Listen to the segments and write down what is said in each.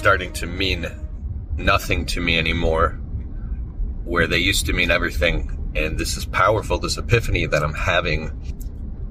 starting to mean nothing to me anymore, where they used to mean everything. And this is powerful, this epiphany that I'm having.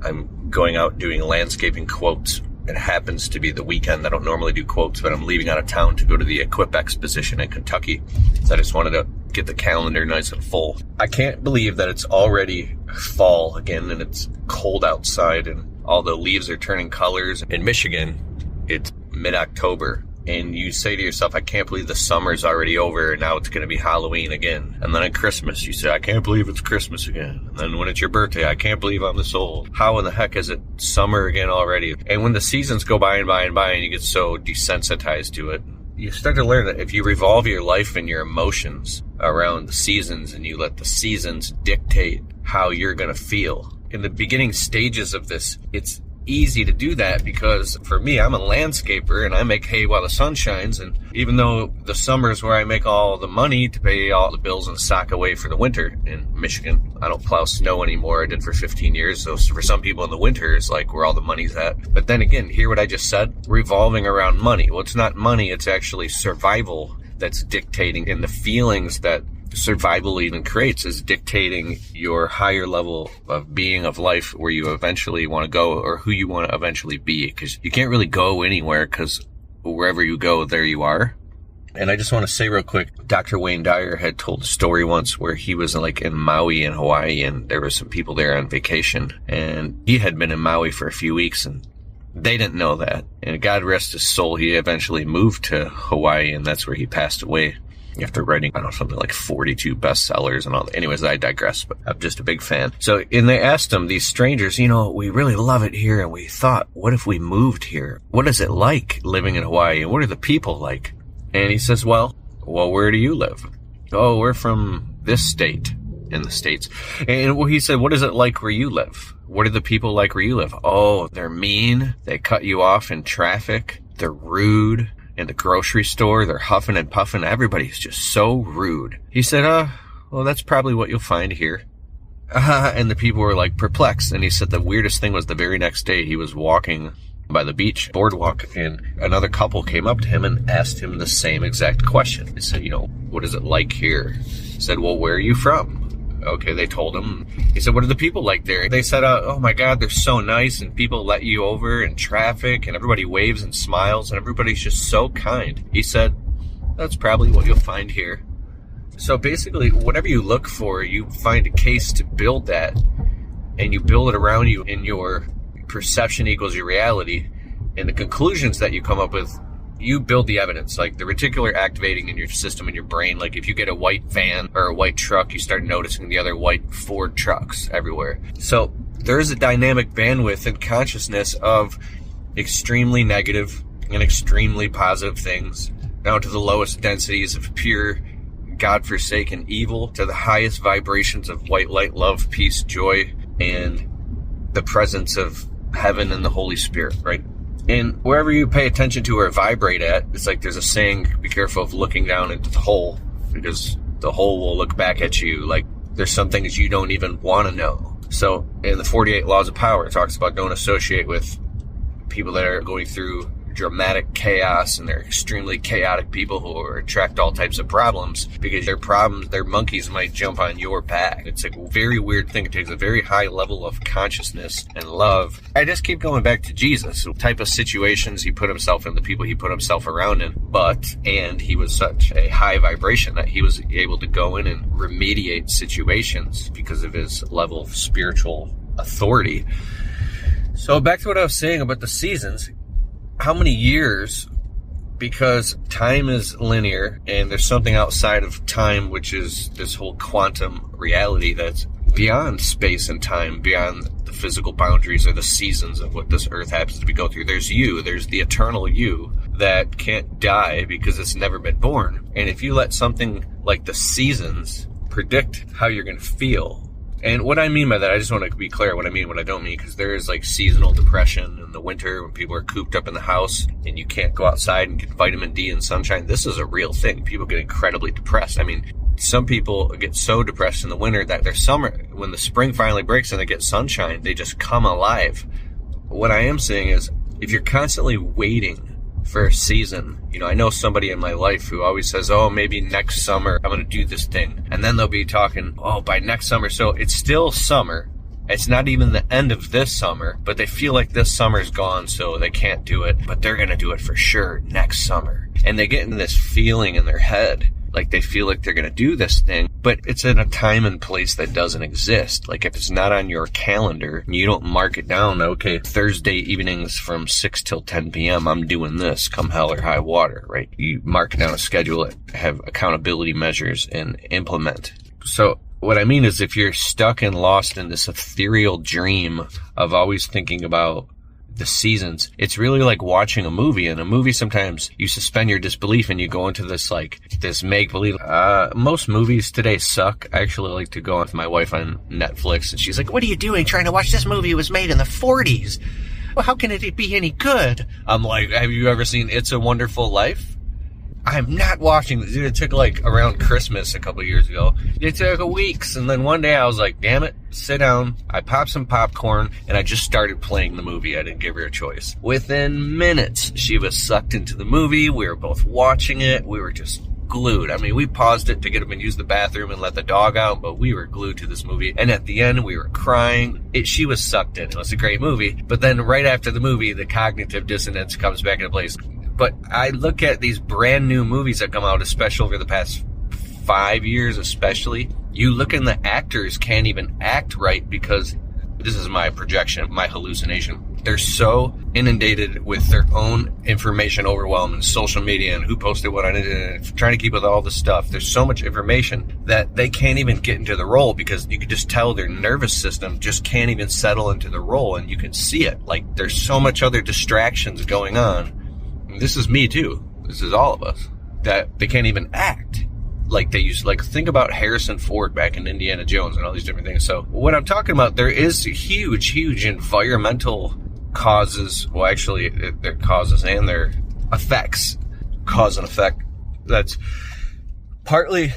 I'm going out doing landscaping quotes. It happens to be the weekend. I don't normally do quotes, but I'm leaving out of town to go to the Equip Exposition in Kentucky. So I just wanted to get the calendar nice and full. I can't believe that it's already fall again and it's cold outside and all the leaves are turning colors. In Michigan, it's mid-October. And you say to yourself, I can't believe the summer's already over and now it's going to be Halloween again. And then at Christmas, you say, I can't believe it's Christmas again. And then when it's your birthday, I can't believe I'm this old. How in the heck is it summer again already? And when the seasons go by and by and by and you get so desensitized to it, you start to learn that if you revolve your life and your emotions around the seasons and you let the seasons dictate how you're going to feel. In the beginning stages of this, it's easy to do that because for me, I'm a landscaper and I make hay while the sun shines. And even though the summer is where I make all the money to pay all the bills and sock away for the winter in Michigan, I don't plow snow anymore. I did for 15 years. So for some people in the winter, it's like where all the money's at. But then again, hear what I just said, revolving around money. Well, it's not money. It's actually survival that's dictating, and the feelings that survival even creates is dictating your higher level of being of life, where you eventually want to go or who you want to eventually be, because you can't really go anywhere because wherever you go, there you are. And I just want to say real quick, Dr. Wayne Dyer had told a story once where he was like in Maui in Hawaii and there were some people there on vacation and he had been in Maui for a few weeks and they didn't know that. And God rest his soul, he eventually moved to Hawaii and that's where he passed away. After writing, I don't know, something like 42 bestsellers and all that. Anyways, I digress, but I'm just a big fan. So, and they asked him, these strangers, we really love it here. And we thought, what if we moved here? What is it like living in Hawaii? And what are the people like? And he says, well, where do you live? Oh, we're from this state in the States. And he said, what is it like where you live? What are the people like where you live? Oh, they're mean. They cut you off in traffic. They're rude. In the grocery store, they're huffing and puffing. Everybody's just so rude. He said, well, that's probably what you'll find here. And the people were like perplexed. And he said the weirdest thing was the very next day he was walking by the beach boardwalk and another couple came up to him and asked him the same exact question. He said, what is it like here? He said, well, where are you from? Okay, they told him. He said, what are the people like there? They said, oh my God, they're so nice and people let you over in traffic and everybody waves and smiles and everybody's just so kind. He said, that's probably what you'll find here. So basically, whatever you look for, you find a case to build that and you build it around you, and your perception equals your reality. And the conclusions that you come up with, you build the evidence, like the reticular activating in your system, in your brain. Like if you get a white van or a white truck, you start noticing the other white Ford trucks everywhere. So there is a dynamic bandwidth and consciousness of extremely negative and extremely positive things, down to the lowest densities of pure God-forsaken evil, to the highest vibrations of white light, love, peace, joy, and the presence of heaven and the Holy Spirit, right? And wherever you pay attention to or vibrate at, it's like there's a saying, be careful of looking down into the hole, because the hole will look back at you. Like there's some things you don't even want to know. So in the 48 Laws of Power, it talks about don't associate with people that are going through dramatic chaos, and they're extremely chaotic people who attract all types of problems, because their monkeys might jump on your back. It's a very weird thing. It takes a very high level of consciousness and love. I just keep going back to Jesus, the type of situations he put himself in, the people he put himself around in, and he was such a high vibration that he was able to go in and remediate situations because of his level of spiritual authority. So back to what I was saying about the seasons. How many years? Because time is linear and there's something outside of time, which is this whole quantum reality that's beyond space and time, beyond the physical boundaries or the seasons of what this earth happens to be going through. There's you, there's the eternal you that can't die because it's never been born. And if you let something like the seasons predict how you're going to feel, and what I mean by that, I just want to be clear what I mean, what I don't mean, because there is like seasonal depression in the winter when people are cooped up in the house and you can't go outside and get vitamin D and sunshine. This is a real thing. People get incredibly depressed. I mean, some people get so depressed in the winter that their summer, when the spring finally breaks and they get sunshine, they just come alive. What I am saying is, if you're constantly waiting for a season. I know somebody in my life who always says, oh, maybe next summer I'm going to do this thing. And then they'll be talking, oh, by next summer. So it's still summer. It's not even the end of this summer, but they feel like this summer's gone, so they can't do it. But they're going to do it for sure next summer. And they get into this feeling in their head, like they feel like they're going to do this thing, but it's in a time and place that doesn't exist. Like if it's not on your calendar, you don't mark it down, okay, Thursday evenings from 6 till 10 p.m., I'm doing this, come hell or high water, right? You mark down a schedule, have accountability measures, and implement. So what I mean is if you're stuck and lost in this ethereal dream of always thinking about the seasons, it's really like watching a movie. In a movie, sometimes you suspend your disbelief and you go into this make-believe. Most movies today suck. I actually like to go with my wife on Netflix and she's like, what are you doing trying to watch this movie? It was made in the 40s. Well, how can it be any good? I'm like, have you ever seen It's a Wonderful Life? I'm not watching this. It took around Christmas a couple of years ago. It took weeks. And then one day I was like, damn it, sit down. I popped some popcorn and I just started playing the movie. I didn't give her a choice. Within minutes, she was sucked into the movie. We were both watching it. We were just glued. I mean, we paused it to get up and use the bathroom and let the dog out, but we were glued to this movie. And at the end, we were crying. She was sucked in. It was a great movie. But then right after the movie, the cognitive dissonance comes back into place. But I look at these brand new movies that come out, especially over the past 5 years, especially. You look and the actors can't even act right because this is my projection, my hallucination. They're so inundated with their own information overwhelm and social media and who posted what on it, trying to keep with all the stuff. There's so much information that they can't even get into the role because you can just tell their nervous system just can't even settle into the role, and you can see it. Like there's so much other distractions going on. This is me too. This is all of us. That they can't even act like they used to. Think about Harrison Ford back in Indiana Jones and all these different things. So what I'm talking about, there is huge environmental causes. Well, actually, their causes and their effects. Cause and effect. That's partly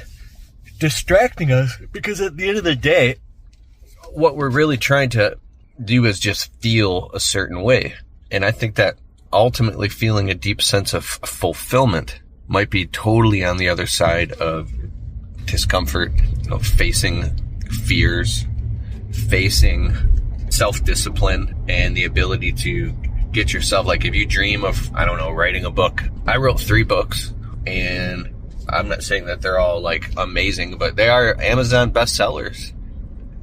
distracting us because at the end of the day, what we're really trying to do is just feel a certain way. And I think that ultimately feeling a deep sense of fulfillment might be totally on the other side of discomfort, facing fears, facing self-discipline, and the ability to get yourself, if you dream of, writing a book. I wrote 3 books, and I'm not saying that they're all amazing, but they are Amazon bestsellers.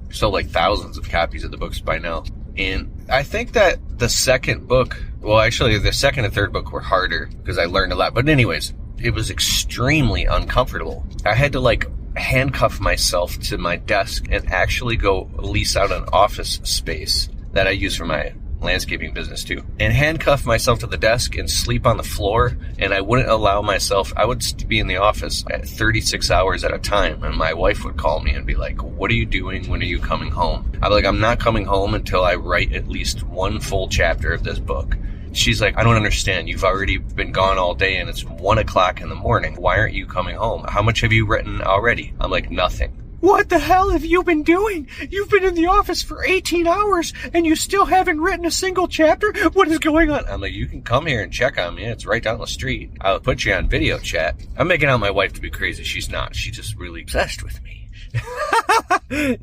Sold thousands of copies of the books by now. And I think that the second book, the second and third book were harder because I learned a lot. But anyways, it was extremely uncomfortable. I had to handcuff myself to my desk and actually go lease out an office space that I use for my landscaping business too, and handcuff myself to the desk and sleep on the floor. And I wouldn't allow myself, I would be in the office at 36 hours at a time. And my wife would call me and be like, what are you doing? When are you coming home? I'd be like, I'm not coming home until I write at least one full chapter of this book. She's like, I don't understand. You've already been gone all day and it's 1 o'clock in the morning. Why aren't you coming home? How much have you written already? I'm like, nothing. What the hell have you been doing? You've been in the office for 18 hours and you still haven't written a single chapter? What is going on? I'm like, you can come here and check on me. It's right down the street. I'll put you on video chat. I'm making out my wife to be crazy. She's not. She's just really obsessed with me.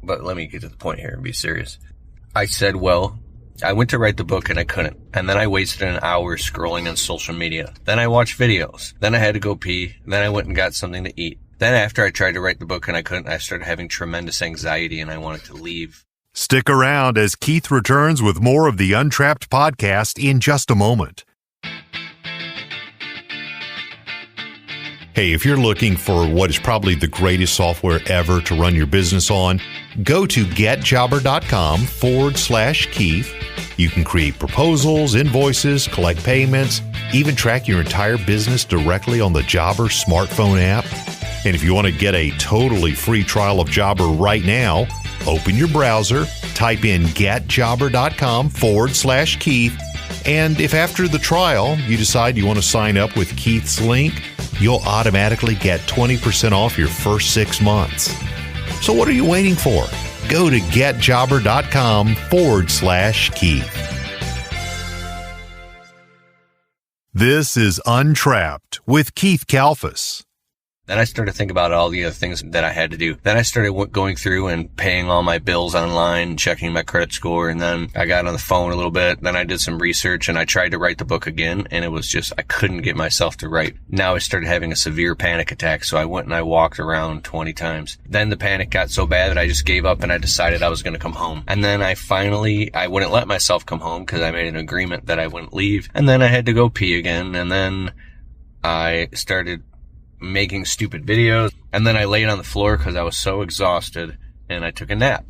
But let me get to the point here and be serious. I said, well, I went to write the book and I couldn't. And then I wasted an hour scrolling on social media. Then I watched videos. Then I had to go pee. Then I went and got something to eat. Then after I tried to write the book and I couldn't, I started having tremendous anxiety and I wanted to leave. Stick around as Keith returns with more of the Untrapped podcast in just a moment. Hey, if you're looking for what is probably the greatest software ever to run your business on, go to getjobber.com/Keith. You can create proposals, invoices, collect payments, even track your entire business directly on the Jobber smartphone app. And if you want to get a totally free trial of Jobber right now, open your browser, type in getjobber.com/Keith. And if after the trial you decide you want to sign up with Keith's link, you'll automatically get 20% off your first 6 months. So what are you waiting for? Go to getjobber.com/Keith. This is Untrapped with Keith Kalfas. Then I started thinking about all the other things that I had to do. Then I started going through and paying all my bills online, checking my credit score, and then I got on the phone a little bit. Then I did some research and I tried to write the book again, and it was just, I couldn't get myself to write. Now I started having a severe panic attack, so I went and I walked around 20 times. Then the panic got so bad that I just gave up and I decided I was going to come home. And then I wouldn't let myself come home because I made an agreement that I wouldn't leave. And then I had to go pee again, and then I started making stupid videos, and then I laid on the floor because I was so exhausted, and I took a nap.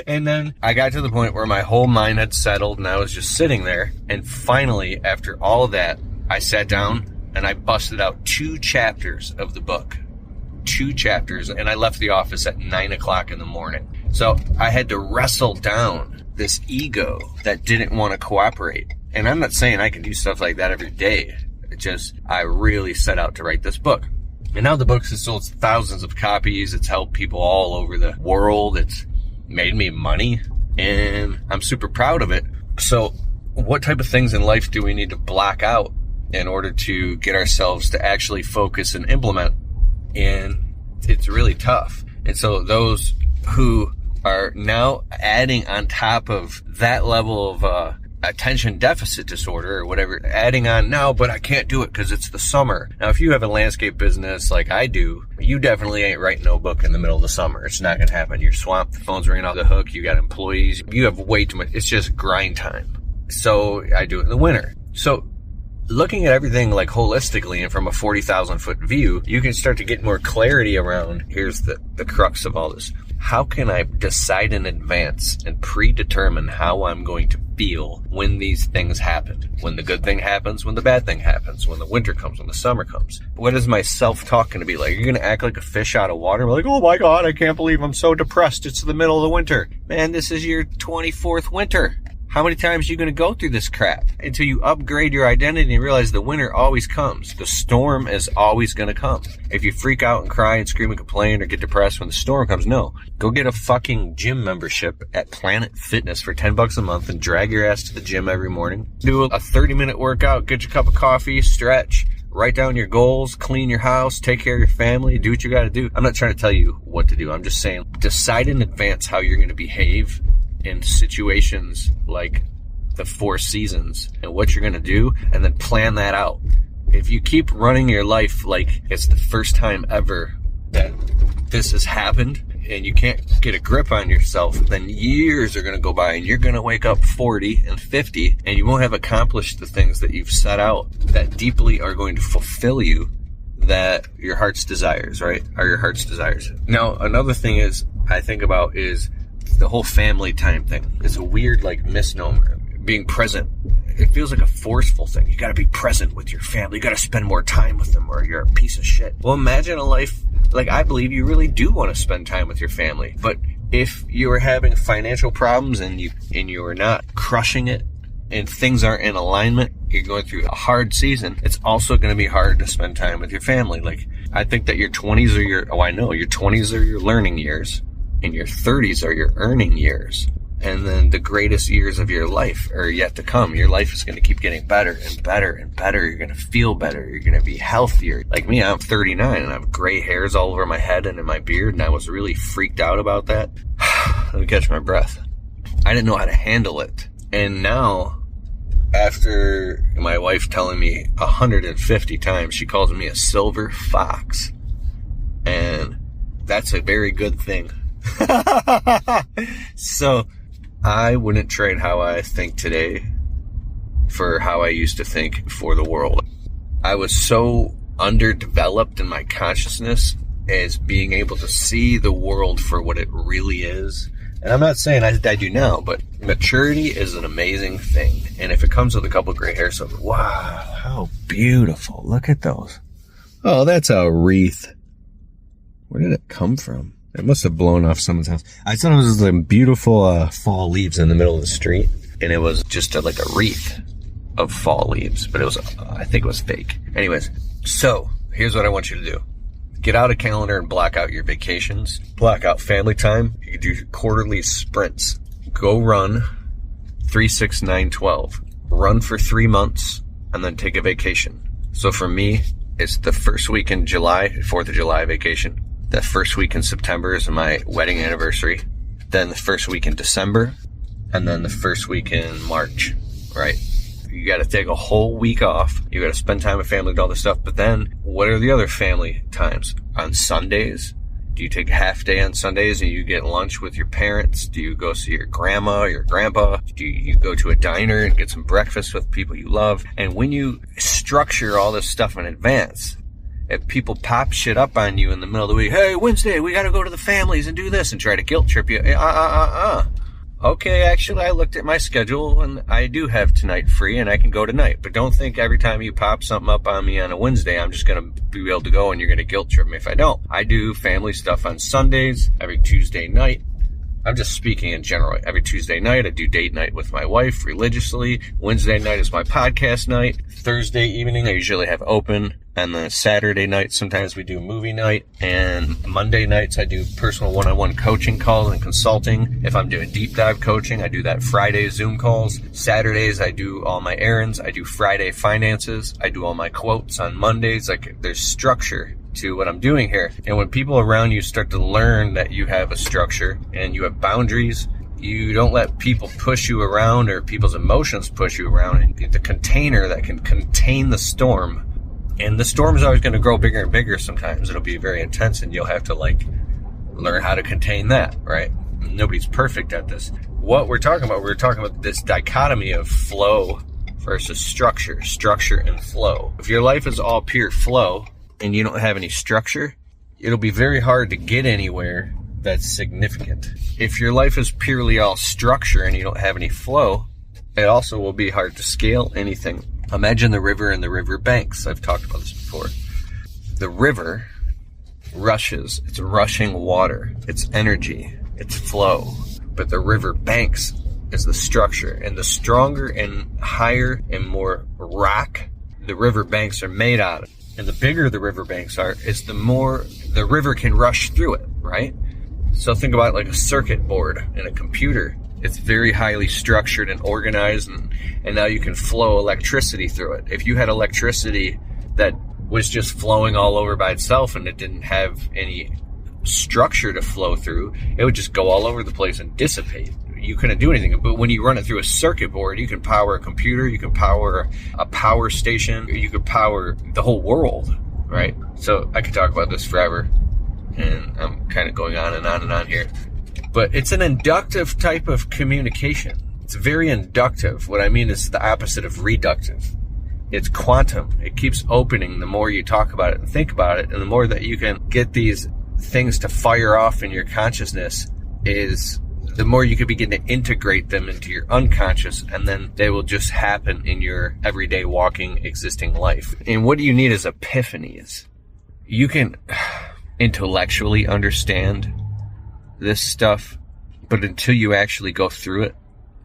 And then I got to the point where my whole mind had settled, and I was just sitting there, and finally, after all of that, I sat down, and I busted out 2 chapters of the book. 2 chapters, and I left the office at 9 o'clock in the morning. So I had to wrestle down this ego that didn't want to cooperate. And I'm not saying I can do stuff like that every day. I really set out to write this book. And now the book has sold thousands of copies. It's helped people all over the world. It's made me money, and I'm super proud of it. So what type of things in life do we need to block out in order to get ourselves to actually focus and implement? And it's really tough. And so those who are now adding on top of that level of attention deficit disorder or whatever, adding on now, but I can't do it because it's the summer. Now, if you have a landscape business like I do, you definitely ain't writing no book in the middle of the summer. It's not going to happen. You're swamped. The phone's ringing off the hook. You got employees. You have way too much. It's just grind time. So I do it in the winter. So looking at everything like holistically and from a 40,000 foot view, you can start to get more clarity around, here's the crux of all this. How can I decide in advance and predetermine how I'm going to feel when these things happen? When the good thing happens, when the bad thing happens, when the winter comes, when the summer comes. What is my self-talk going to be like? You're going to act like a fish out of water? Like, oh my God, I can't believe I'm so depressed. It's the middle of the winter. Man, this is your 24th winter. How many times are you going to go through this crap until you upgrade your identity and realize the winter always comes? The storm is always going to come. If you freak out and cry and scream and complain or get depressed when the storm comes, no. Go get a fucking gym membership at Planet Fitness for $10 a month and drag your ass to the gym every morning. Do a 30-minute workout, get your cup of coffee, stretch, write down your goals, clean your house, take care of your family, do what you got to do. I'm not trying to tell you what to do. I'm just saying decide in advance how you're going to behave in situations like the 4 seasons and what you're going to do, and then plan that out. If you keep running your life like it's the first time ever that this has happened and you can't get a grip on yourself, then years are going to go by and you're going to wake up 40 and 50 and you won't have accomplished the things that you've set out that deeply are going to fulfill you, that your heart's desires, right? Are your heart's desires. Now, another thing I think about is the whole family time thing. It's a weird, misnomer. Being present, it feels like a forceful thing. You gotta be present with your family. You gotta spend more time with them or you're a piece of shit. Well, imagine a life, I believe you really do want to spend time with your family. But if you are having financial problems and you are not crushing it and things aren't in alignment, you're going through a hard season, it's also going to be hard to spend time with your family. I think that your 20s are your 20s are your learning years. And your 30s are your earning years. And then the greatest years of your life are yet to come. Your life is going to keep getting better and better and better. You're going to feel better. You're going to be healthier. Like me, I'm 39 and I have gray hairs all over my head and in my beard. And I was really freaked out about that. Let me catch my breath. I didn't know how to handle it. And now, after my wife telling me 150 times, she calls me a silver fox. And that's a very good thing. So I wouldn't trade how I think today for how I used to think for the world. I was so underdeveloped in my consciousness as being able to see the world for what it really is. And I'm not saying I do now, but maturity is an amazing thing. And if it comes with a couple of gray hairs, so wow, how beautiful. Look at those. Oh, that's a wreath. Where did it come from? It must have blown off someone's house. I thought it was beautiful fall leaves in the middle of the street. And it was just a wreath of fall leaves. But I think it was fake. Anyways, so here's what I want you to do. Get out a calendar and block out your vacations. Block out family time. You can do quarterly sprints. Go run 3, 6, 9, 12. run for 3 months, and then take a vacation. So for me, it's the first week in July, 4th of July vacation. The first week in September is my wedding anniversary. Then the first week in December, and then the first week in March, right? You got to take a whole week off. You got to spend time with family and all this stuff. But then what are the other family times? On Sundays, do you take a half day on Sundays and you get lunch with your parents? Do you go see your grandma, your grandpa? Do you go to a diner and get some breakfast with people you love? And when you structure all this stuff in advance, if people pop shit up on you in the middle of the week, hey, Wednesday, we got to go to the families and do this, and try to guilt trip you. Okay, actually, I looked at my schedule and I do have tonight free and I can go tonight. But don't think every time you pop something up on me on a Wednesday, I'm just going to be able to go and you're going to guilt trip me if I don't. I do family stuff on Sundays, every Tuesday night. I'm just speaking in general. Every Tuesday night, I do date night with my wife religiously. Wednesday night is my podcast night. Thursday evening, I usually have open. And then Saturday night, sometimes we do movie night. And Monday nights, I do personal one-on-one coaching calls and consulting. If I'm doing deep dive coaching, I do that Friday Zoom calls. Saturdays, I do all my errands. I do Friday finances. I do all my quotes on Mondays. Like, there's structure to what I'm doing here. And when people around you start to learn that you have a structure and you have boundaries, you don't let people push you around or people's emotions push you around. And the container that can contain the storm. And the storm is always going to grow bigger and bigger sometimes. It'll be very intense and you'll have to learn how to contain that, right? Nobody's perfect at this. What we're talking about this dichotomy of flow versus structure and flow. If your life is all pure flow and you don't have any structure, it'll be very hard to get anywhere that's significant. If your life is purely all structure and you don't have any flow, it also will be hard to scale anything. Imagine the river and the river banks. I've talked about this before. The river rushes. It's rushing water. It's energy. It's flow. But the river banks is the structure. And the stronger and higher and more rock the river banks are made out of, and the bigger the river banks are, is the more the river can rush through it, right? So think about it like a circuit board in a computer. It's very highly structured and organized, and now you can flow electricity through it. If you had electricity that was just flowing all over by itself and it didn't have any structure to flow through, it would just go all over the place and dissipate. You couldn't do anything. But when you run it through a circuit board, you can power a computer, you can power a power station, you could power the whole world, right? So I could talk about this forever, and I'm kind of going on and on and on here. But it's an inductive type of communication. It's very inductive. What I mean is the opposite of reductive. It's quantum. It keeps opening the more you talk about it and think about it, and the more that you can get these things to fire off in your consciousness, is the more you could begin to integrate them into your unconscious, and then they will just happen in your everyday walking, existing life. And what you need is epiphanies. You can intellectually understand this stuff, but until you actually go through it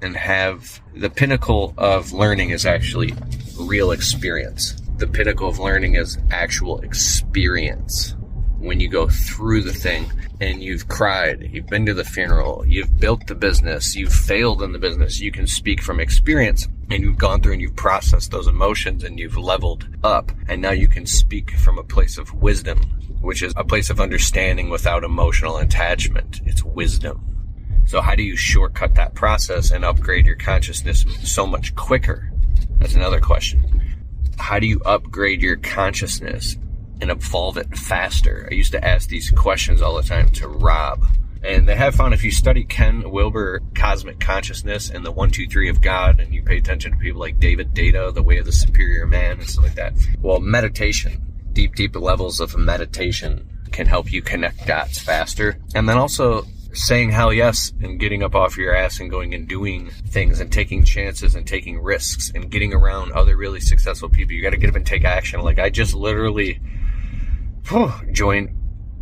and have the pinnacle of learning is actually real experience. The pinnacle of learning is actual experience. When you go through the thing and you've cried, you've been to the funeral, you've built the business, you've failed in the business, you can speak from experience, and you've gone through and you've processed those emotions and you've leveled up, and now you can speak from a place of wisdom, which is a place of understanding without emotional attachment. It's wisdom. So how do you shortcut that process and upgrade your consciousness so much quicker? That's another question. How do you upgrade your consciousness and evolve it faster? I used to ask these questions all the time to Rob. And they have found, if you study Ken Wilber, Cosmic Consciousness, and the 1, 2, 3 of God, and you pay attention to people like David Data, The Way of the Superior Man, and stuff like that. Well, meditation, deep levels of meditation can help you connect dots faster. And then also saying hell yes and getting up off your ass and going and doing things and taking chances and taking risks and getting around other really successful people. You got to get up and take action. Like, I just literally joined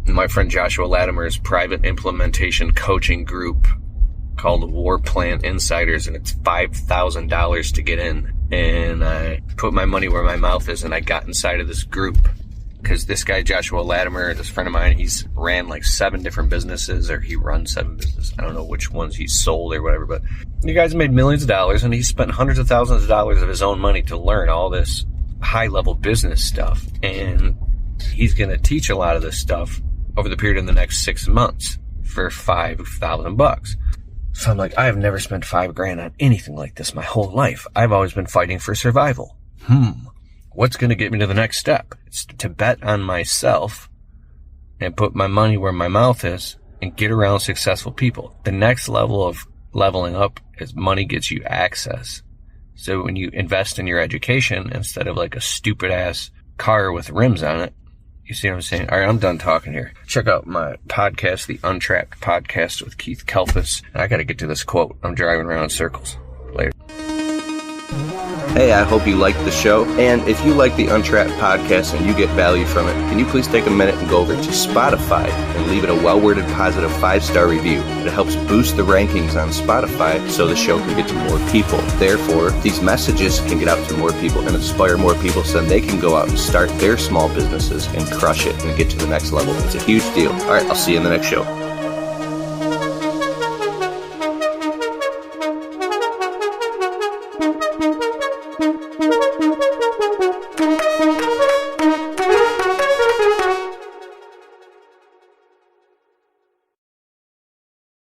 my friend Joshua Latimer's private implementation coaching group called War Plan Insiders, and it's $5,000 to get in. And I put my money where my mouth is, and I got inside of this group because this guy Joshua Latimer, this friend of mine, he's ran like 7 different businesses, or he runs 7 businesses. I don't know which ones he's sold or whatever, but You guys made millions of dollars, and he spent hundreds of thousands of dollars of his own money to learn all this high-level business stuff. And he's going to teach a lot of this stuff over the period of the next 6 months for $5,000. So I'm like, I have never spent $5,000 on anything like this my whole life. I've always been fighting for survival. What's going to get me to the next step? It's to bet on myself and put my money where my mouth is and get around successful people. The next level of leveling up is money gets you access. So when you invest in your education, instead of like a stupid ass car with rims on it, you see what I'm saying? All right, I'm done talking here. Check out my podcast, the Untrapped Podcast with Keith Kalfas. And I got to get to this quote. I'm driving around in circles. Later. Hey, I hope you liked the show. And if you like the Untrapped Podcast and you get value from it, can you please take a minute and go over to Spotify and leave it a well-worded positive 5-star review? It helps boost the rankings on Spotify so the show can get to more people. Therefore, these messages can get out to more people and inspire more people so they can go out and start their small businesses and crush it and get to the next level. It's a huge deal. All right, I'll see you in the next show. Thank you.